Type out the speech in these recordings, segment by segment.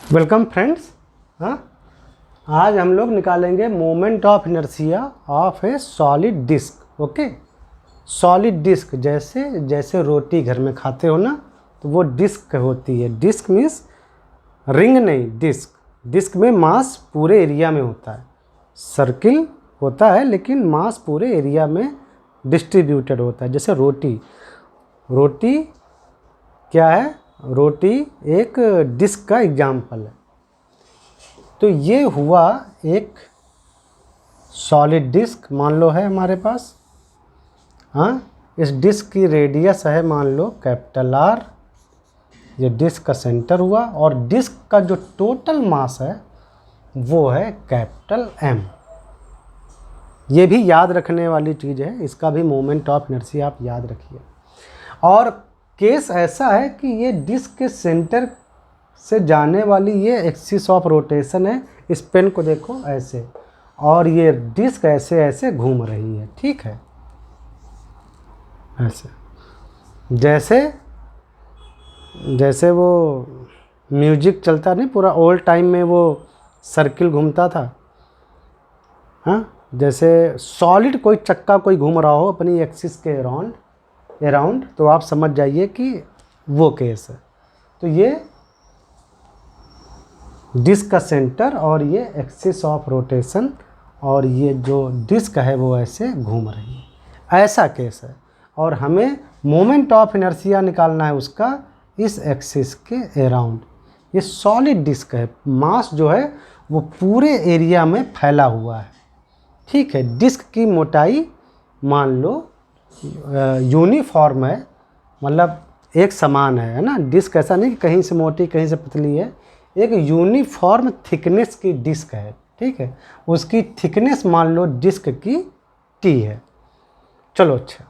Welcome friends. हाँ, आज हम लोग निकालेंगे moment of inertia of a solid disc. Okay, solid disc जैसे जैसे रोटी घर में खाते हो ना, तो वो डिस्क होती है। डिस्क मीन्स रिंग नहीं, डिस्क। डिस्क में मास पूरे एरिया में होता है। सर्किल होता है लेकिन मास पूरे एरिया में डिस्ट्रीब्यूटेड होता है। जैसे रोटी, रोटी क्या है? रोटी एक डिस्क का एग्जाम्पल है। तो ये हुआ एक सॉलिड डिस्क, मान लो है हमारे पास। हाँ, इस डिस्क की रेडियस है मान लो कैपिटल आर। ये डिस्क का सेंटर हुआ और डिस्क का जो टोटल मास है वो है कैपिटल एम। ये भी याद रखने वाली चीज़ है, इसका भी मोमेंट ऑफ इनर्शिया आप याद रखिए। और केस ऐसा है कि ये डिस्क के सेंटर से जाने वाली ये एक्सिस ऑफ रोटेशन है। इस पेन को देखो ऐसे, और ये डिस्क ऐसे ऐसे घूम रही है। ठीक है, ऐसे जैसे जैसे वो म्यूजिक चलता नहीं, पूरा ओल्ड टाइम में वो सर्किल घूमता था। हाँ, जैसे सॉलिड कोई चक्का कोई घूम रहा हो अपनी एक्सिस के अराउंड, तो आप समझ जाइए कि वो केस है। तो ये डिस्क का सेंटर और ये एक्सिस ऑफ रोटेशन, और ये जो डिस्क है वो ऐसे घूम रही है, ऐसा केस है। और हमें मोमेंट ऑफ इनर्शिया निकालना है उसका इस एक्सिस के अराउंड। ये सॉलिड डिस्क है, मास जो है वो पूरे एरिया में फैला हुआ है। ठीक है, डिस्क की मोटाई मान लो यूनिफॉर्म है, मतलब एक समान है ना। डिस्क ऐसा नहीं कि कहीं से मोटी कहीं से पतली है, एक यूनिफॉर्म थिकनेस की डिस्क है। ठीक है, उसकी थिकनेस मान लो डिस्क की टी है। चलो अच्छा,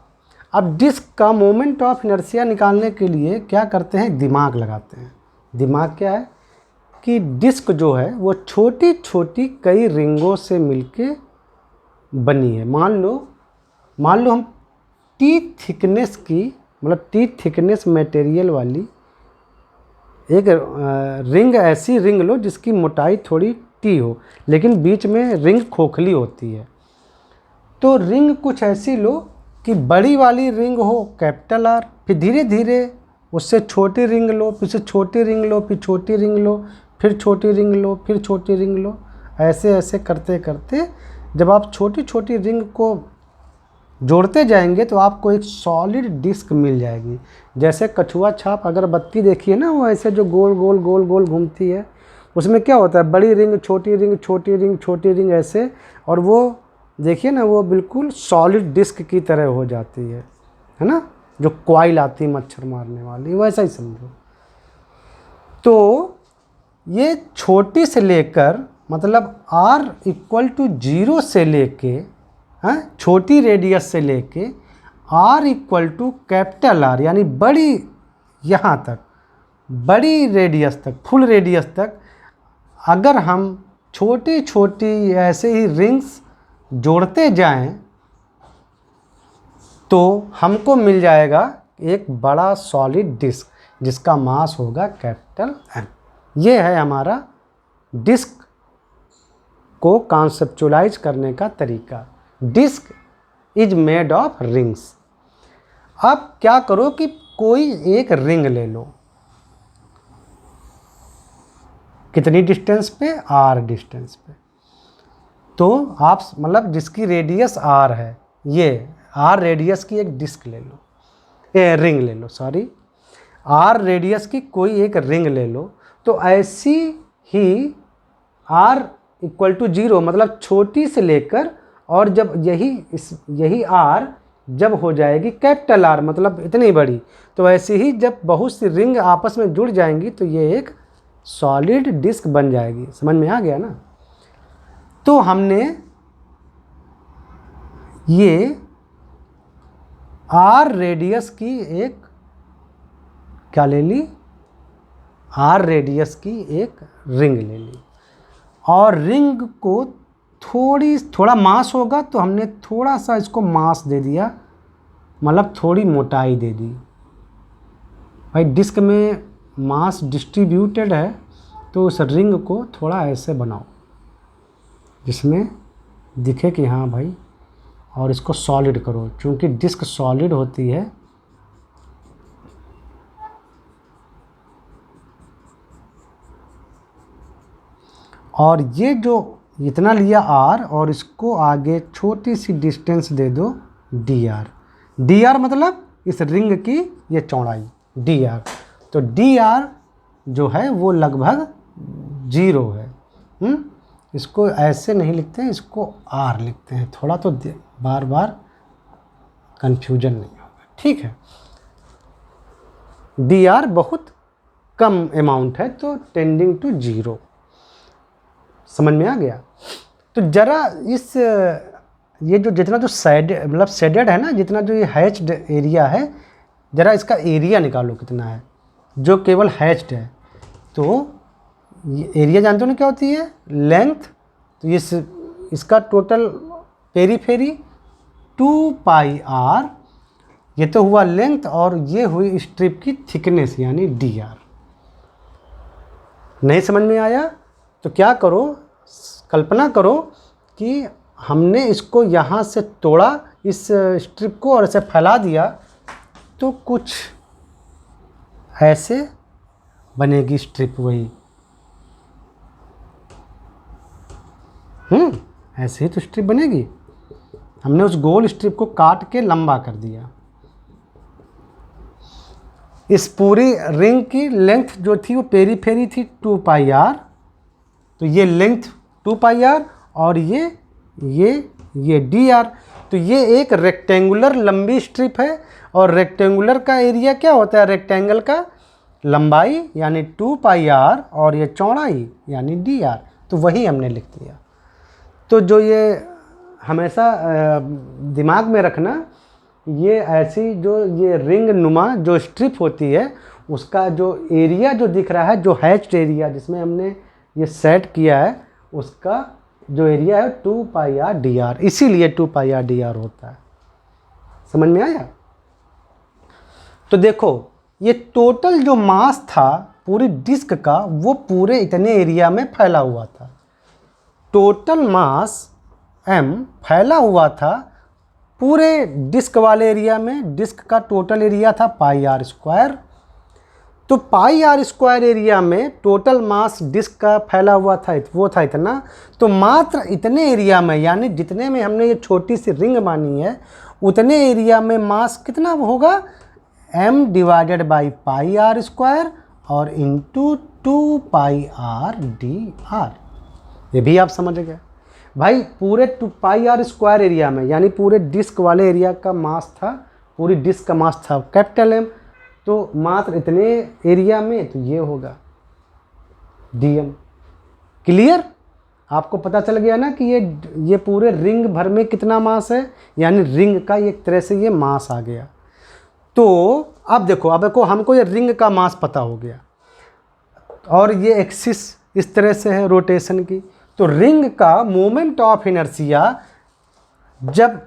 अब डिस्क का मोमेंट ऑफ इनर्शिया निकालने के लिए क्या करते हैं? दिमाग लगाते हैं। दिमाग क्या है कि डिस्क जो है वो छोटी छोटी कई रिंगों से मिलके बनी है। मान लो हम टी थिकनेस की, मतलब टी थिकनेस मटेरियल वाली एक रिंग, ऐसी रिंग लो जिसकी मोटाई थोड़ी टी हो लेकिन बीच में रिंग खोखली होती है। तो रिंग कुछ ऐसी लो कि बड़ी वाली रिंग हो कैपिटल आर, फिर धीरे धीरे उससे छोटी रिंग लो, फिर से छोटी रिंग लो, फिर छोटी रिंग लो, फिर छोटी रिंग लो, फिर छोटी रिंग लो। ऐसे ऐसे करते करते जब आप छोटी छोटी रिंग को जोड़ते जाएंगे तो आपको एक सॉलिड डिस्क मिल जाएगी। जैसे कछुआ छाप अगरबत्ती देखिए ना, वो ऐसे जो गोल गोल गोल गोल घूमती है, उसमें क्या होता है? बड़ी रिंग छोटी रिंग छोटी रिंग छोटी रिंग ऐसे, और वो देखिए ना, वो बिल्कुल सॉलिड डिस्क की तरह हो जाती है ना। जो कॉइल आती है मच्छर मारने वाली, वैसा ही समझो। तो ये छोटी से लेकर, मतलब r = 0 से लेके, हाँ, छोटी रेडियस से लेके r = कैपिटल R यानी बड़ी, यहाँ तक बड़ी रेडियस तक, फुल रेडियस तक अगर हम छोटी छोटी ऐसे ही रिंग्स जोड़ते जाएं तो हमको मिल जाएगा एक बड़ा सॉलिड डिस्क जिसका मास होगा कैपिटल M। ये है हमारा डिस्क को कॉन्सेप्चुलाइज करने का तरीका। Disc is made of rings. अब क्या करो कि कोई एक रिंग ले लो, कितनी डिस्टेंस पे? R डिस्टेंस पे। तो आप मतलब जिसकी रेडियस R है, ये R रेडियस की एक डिस्क ले लो, रिंग ले लो, सॉरी, R रेडियस की कोई एक रिंग ले लो। तो ऐसी ही R = 0, मतलब छोटी से लेकर, और जब यही R जब हो जाएगी कैपिटल R, मतलब इतनी बड़ी, तो ऐसे ही जब बहुत सी रिंग आपस में जुड़ जाएंगी तो ये एक सॉलिड डिस्क बन जाएगी। समझ में आ गया ना? तो हमने ये R रेडियस की एक क्या ले ली? R रेडियस की एक रिंग ले ली, और रिंग को थोड़ा मास होगा तो हमने थोड़ा सा इसको मास दे दिया, मतलब थोड़ी मोटाई दे दी। भाई डिस्क में मास डिस्ट्रीब्यूटेड है तो उस रिंग को थोड़ा ऐसे बनाओ जिसमें दिखे कि हाँ भाई, और इसको सॉलिड करो, क्योंकि डिस्क सॉलिड होती है। और ये जो इतना लिया r, और इसको आगे छोटी सी डिस्टेंस दे दो dr। dr मतलब इस रिंग की ये चौड़ाई dr। तो dr जो है वो लगभग 0 है। इसको ऐसे नहीं लिखते हैं, इसको r लिखते हैं, थोड़ा तो बार बार कंफ्यूजन नहीं होगा, ठीक है। dr बहुत कम अमाउंट है, तो टेंडिंग टू 0। समझ में आ गया? तो जरा इस ये जो जितना जो मतलब शेडेड है ना, जितना जो ये हैच्ड एरिया है, जरा इसका एरिया निकालो कितना है जो केवल हैच्ड है। तो ये एरिया जानते हो ना क्या होती है? लेंथ। तो इसका टोटल पेरीफेरी 2 पाई r, ये तो हुआ लेंथ, और ये हुई स्ट्रिप की थिकनेस यानी dr। नहीं समझ में आया तो क्या करो, कल्पना करो कि हमने इसको यहाँ से तोड़ा इस स्ट्रिप को और इसे फैला दिया, तो कुछ ऐसे बनेगी स्ट्रिप वही। ऐसे ही तो स्ट्रिप बनेगी। हमने उस गोल स्ट्रिप को काट के लंबा कर दिया। इस पूरी रिंग की लेंथ जो थी वो पेरीफेरी थी 2 पाई r। तो ये लेंथ 2 पाई r और ये dr। तो ये एक रेक्टेंगुलर लंबी स्ट्रिप है, और रेक्टेंगुलर का एरिया क्या होता है? रेक्टेंगल का लंबाई यानी 2 पाई r, और ये चौड़ाई यानी dr। तो वही हमने लिख दिया। तो जो ये हमेशा दिमाग में रखना, ये ऐसी जो ये रिंग नुमा जो स्ट्रिप होती है, उसका जो एरिया जो दिख रहा है, जो हैच्ड एरिया जिसमें हमने ये सेट किया है, उसका जो एरिया है 2 पाई r dr, इसीलिए 2 पाई r dr होता है। समझ में आया? तो देखो, ये टोटल जो मास था पूरी डिस्क का, वो पूरे इतने एरिया में फैला हुआ था। टोटल मास m फैला हुआ था पूरे डिस्क वाले एरिया में। डिस्क का टोटल एरिया था पाई r स्क्वायर। तो पाई r स्क्वायर एरिया में टोटल मास डिस्क का फैला हुआ था, वो था इतना। तो मात्र इतने एरिया में, यानी जितने में हमने ये छोटी सी रिंग मानी है, उतने एरिया में मास कितना होगा? m divided by pi r square और इंटू 2 पाई r dr। ये भी आप समझ गए भाई। पूरे 2 पाई r स्क्वायर एरिया में, यानी पूरे डिस्क वाले एरिया का मास था, पूरी डिस्क का मास था कैपिटल M। तो मात्र इतने एरिया में तो ये होगा dm। क्लियर? आपको पता चल गया ना कि ये पूरे रिंग भर में कितना मास है, यानी रिंग का एक तरह से ये मास आ गया। तो अब देखो हमको ये रिंग का मास पता हो गया, और ये एक्सिस इस तरह से है रोटेशन की। तो रिंग का मोमेंट ऑफ इनर्शिया जब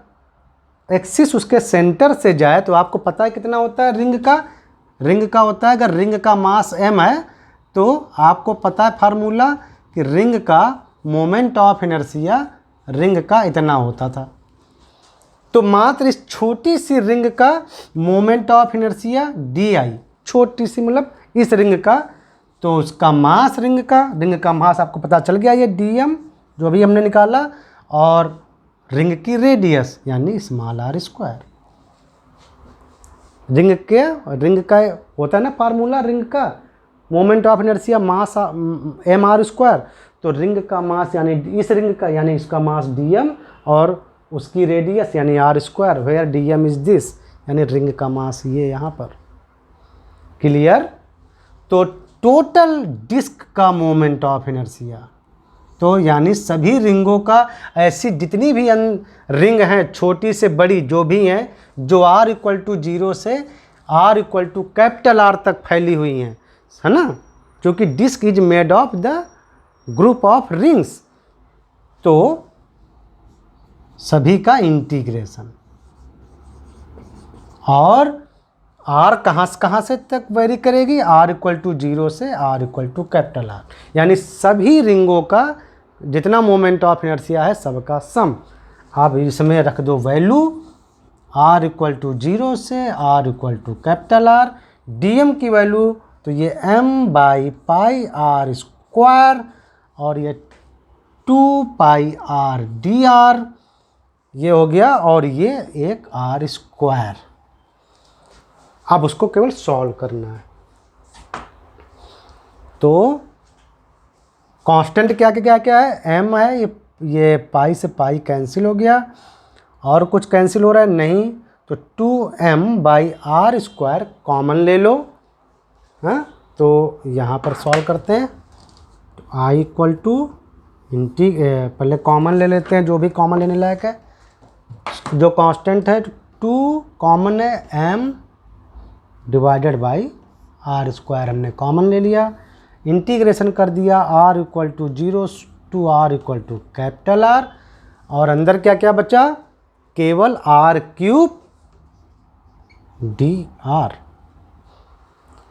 एक्सिस उसके सेंटर से जाए, तो आपको पता है कितना होता है रिंग का होता है, अगर रिंग का मास m है तो आपको पता है फार्मूला कि रिंग का मोमेंट ऑफ इनर्शिया रिंग का इतना होता था। तो मात्र इस छोटी सी रिंग का मोमेंट ऑफ इनर्शिया di, छोटी सी मतलब इस रिंग का, तो उसका मास रिंग का मास आपको पता चल गया, ये dm जो भी हमने निकाला, और रिंग की रेडियस यानी स्मॉल r स्क्वायर। रिंग का होता है ना फार्मूला, रिंग का moment of inertia mass m r square. तो रिंग का मास यानी इस रिंग का, यानी इसका मास dm, और उसकी रेडियस यानी r square, where dm is this, यानी रिंग का मास ये यहाँ पर। क्लियर? तो टोटल डिस्क का मोमेंट ऑफ इनर्शिया, तो यानी सभी रिंगों का, ऐसी जितनी भी रिंग हैं छोटी से बड़ी जो भी हैं, जो r इक्वल टू 0 से r equal to capital R तक फैली हुई हैं, है ना, क्योंकि disc is made of the group of rings. तो सभी का इंटीग्रेशन, और आर कहाँ से तक वेरी करेगी, आर इक्वल टू 0 से R equal to capital R, यानी सभी रिंगों का जितना मोमेंट ऑफ इनर्शिया है सबका सम। आप इसमें रख दो वैल्यू आर इक्वल टू 0 से R equal to capital R, d m की वैल्यू तो ये M by pi R square और ये 2 पाई आर डी आर ये हो गया, और ये एक आर स्क्वायर। अब उसको केवल सॉल्व करना है। तो कांस्टेंट क्या क्या क्या है, एम है, ये पाई से पाई कैंसिल हो गया, और कुछ कैंसिल हो रहा है नहीं, तो 2m by R square common ले लो। हाँ, तो यहाँ पर सॉल्व करते हैं। तो आई इक्वल टू पहले कॉमन ले लेते हैं, जो भी कॉमन लेने लायक है। जो कांस्टेंट है 2 कॉमन है, m divided by R square हमने कॉमन ले लिया, इंटीग्रेशन कर दिया r equal to 0 to r equal to capital R, और अंदर क्या क्या बचा, केवल r क्यूब dr।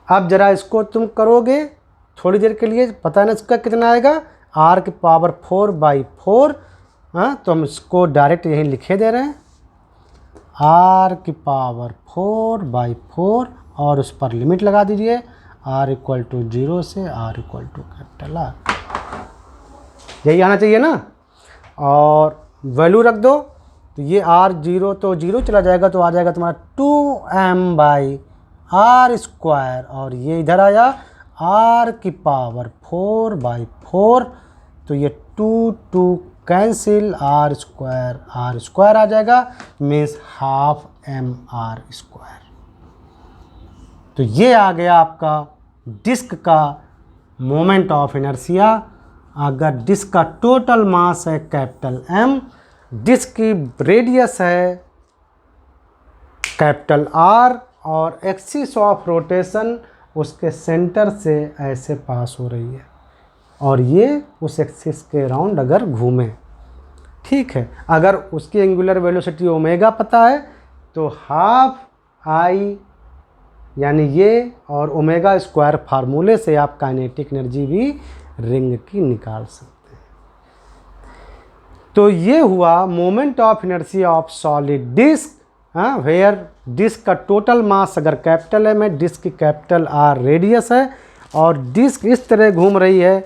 अब जरा इसको तुम करोगे थोड़ी देर के लिए, पता ना इसका कितना आएगा, r की पावर 4/4। हाँ, तो हम इसको डायरेक्ट यहीं लिखे दे रहे हैं, r की पावर 4/4 और उस पर लिमिट लगा दीजिए, r इक्वल टू 0 से r equal to capital R। यही आना चाहिए ना, और वैल्यू रख दो, तो ये r 0 तो 0 चला जाएगा, तो आ जाएगा तुम्हारा 2m बाई आर स्क्वायर, और ये इधर आया r की पावर 4/4, तो ये 2 कैंसिल, r स्क्वायर आ जाएगा, मीन्स हाफ mr स्क्वायर। तो ये आ गया आपका डिस्क का मोमेंट ऑफ इनर्शिया। अगर डिस्क का टोटल मास है कैपिटल M, डिस्क की रेडियस है कैपिटल R, और एक्सिस ऑफ रोटेशन उसके सेंटर से ऐसे पास हो रही है, और ये उस एक्सिस के राउंड अगर घूमे, ठीक है। अगर उसकी एंगुलर वेलोसिटी ओमेगा पता है, तो हाफ आई यानी ये, और ओमेगा स्क्वायर फार्मूले से आप काइनेटिक एनर्जी भी रिंग की निकाल सकते हैं। तो ये हुआ moment of inertia of solid disc. हाँ, वेयर डिस्क का टोटल मास अगर कैपिटल M है, डिस्क की कैपिटल R रेडियस है, और डिस्क इस तरह घूम रही है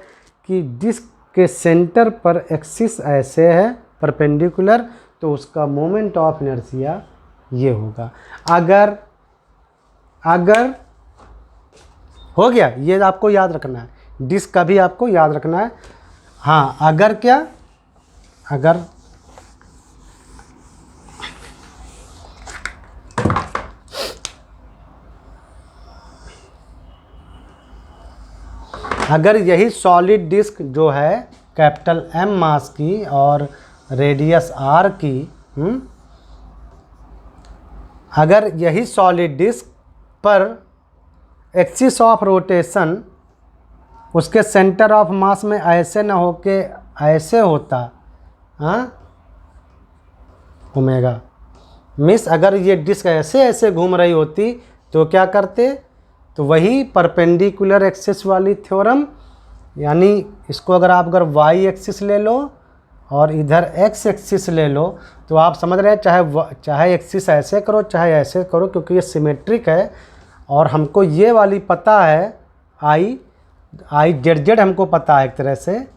कि डिस्क के सेंटर पर एक्सिस ऐसे है परपेंडिकुलर, तो उसका मोमेंट ऑफ इनर्शिया ये होगा। अगर हो गया, ये आपको याद रखना है, डिस्क का भी आपको याद रखना है। हाँ, अगर क्या, अगर यही सॉलिड डिस्क जो है कैपिटल M मास की और रेडियस R की, अगर यही सॉलिड डिस्क पर एक्सिस ऑफ रोटेशन उसके सेंटर ऑफ मास में ऐसे ना होके ऐसे होता, हाँ, ओमेगा मिस, अगर ये डिस्क ऐसे ऐसे घूम रही होती तो क्या करते, तो वही परपेंडिकुलर एक्सिस वाली थ्योरम, यानी इसको अगर वाई एक्सिस ले लो और इधर एक्स एक्सिस ले लो, तो आप समझ रहे हैं, चाहे एक्सिस ऐसे करो चाहे ऐसे करो, क्योंकि ये सिमेट्रिक है, और हमको ये वाली पता है, आई जेड हमको पता है, एक तरह से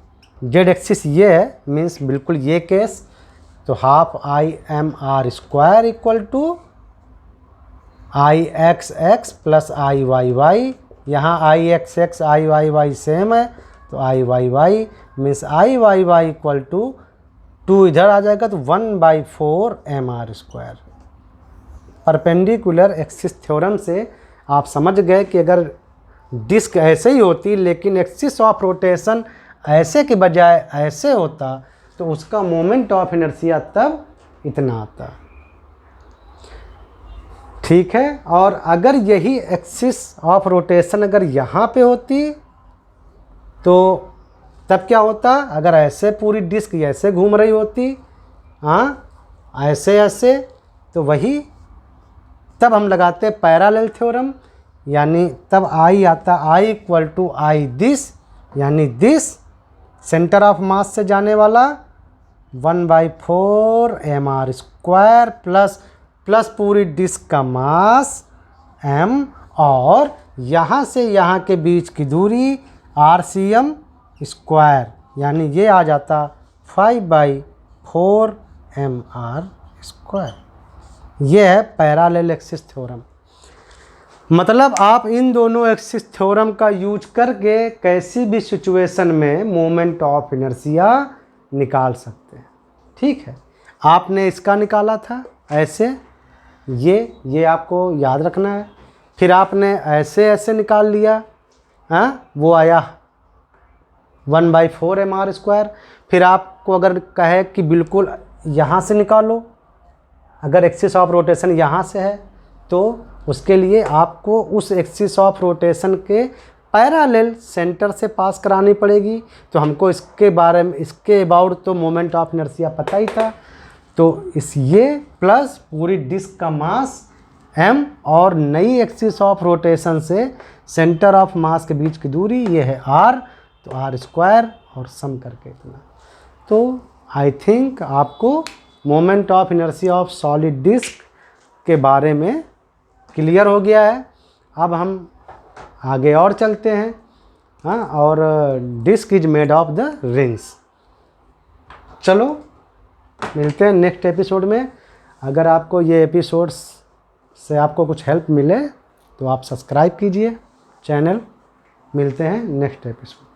जेड एक्सिस ये है, मीन्स बिल्कुल ये केस, तो half I M R square equal to I X X plus I Y Y. यहाँ I X X I Y Y same है, तो I Y Y means I Y Y equal to 2 इधर आ जाएगा, तो 1/4 M R square. Perpendicular axis theorem से आप समझ गए कि अगर डिस्क ऐसे ही होती लेकिन एक्सिस ऑफ रोटेशन ऐसे के बजाय ऐसे होता, तो उसका मोमेंट ऑफ इनर्शिया तब इतना आता, ठीक है। और अगर यही एक्सिस ऑफ रोटेशन अगर यहाँ पे होती तो तब क्या होता, अगर ऐसे पूरी डिस्क ऐसे घूम रही होती, हाँ, ऐसे ऐसे, तो वही तब हम लगाते हैं पैरेलल थ्योरम, यानी तब I आता I equal to I this, यानी दिस सेंटर ऑफ मास से जाने वाला 1/4 mr स्क्वायर प्लस पूरी डिस्क का मास m, और यहाँ से यहाँ के बीच की दूरी RCM स्क्वायर, यानी ये आ जाता 5/4 mr स्क्वायर। ये है पैरेलल एक्सिस थ्योरम। मतलब आप इन दोनों एक्सिस थ्योरम का यूज करके कैसी भी सिचुएशन में मोमेंट ऑफ इनर्शिया निकाल सकते हैं। ठीक है, आपने इसका निकाला था ऐसे, ये आपको याद रखना है। फिर आपने ऐसे निकाल लिया, हाँ, वो आया 1/4 mr स्क्वायर। फिर आपको अगर कहे कि बिल्कुल यहाँ से निकालो, अगर एक्सिस ऑफ रोटेशन यहाँ से है तो उसके लिए आपको उस एक्सिस ऑफ रोटेशन के पैरेलल सेंटर से पास करानी पड़ेगी। तो हमको इसके बारे में, इसके अबाउट तो मोमेंट ऑफ इनर्शिया पता ही था। तो ये प्लस पूरी डिस्क का मास m और नई एक्सिस ऑफ रोटेशन से सेंटर ऑफ मास के बीच की दूरी ये है r, तो r स्क्वायर और सम करके इतना। तो आई थिंक आपको moment of inertia of solid disc के बारे में क्लियर हो गया है। अब हम आगे और चलते हैं। हाँ, और disc is made of the rings. चलो मिलते हैं नेक्स्ट एपिसोड में। अगर आपको ये एपिसोड्स से आपको कुछ हेल्प मिले तो आप सब्सक्राइब कीजिए चैनल। मिलते हैं नेक्स्ट एपिसोड।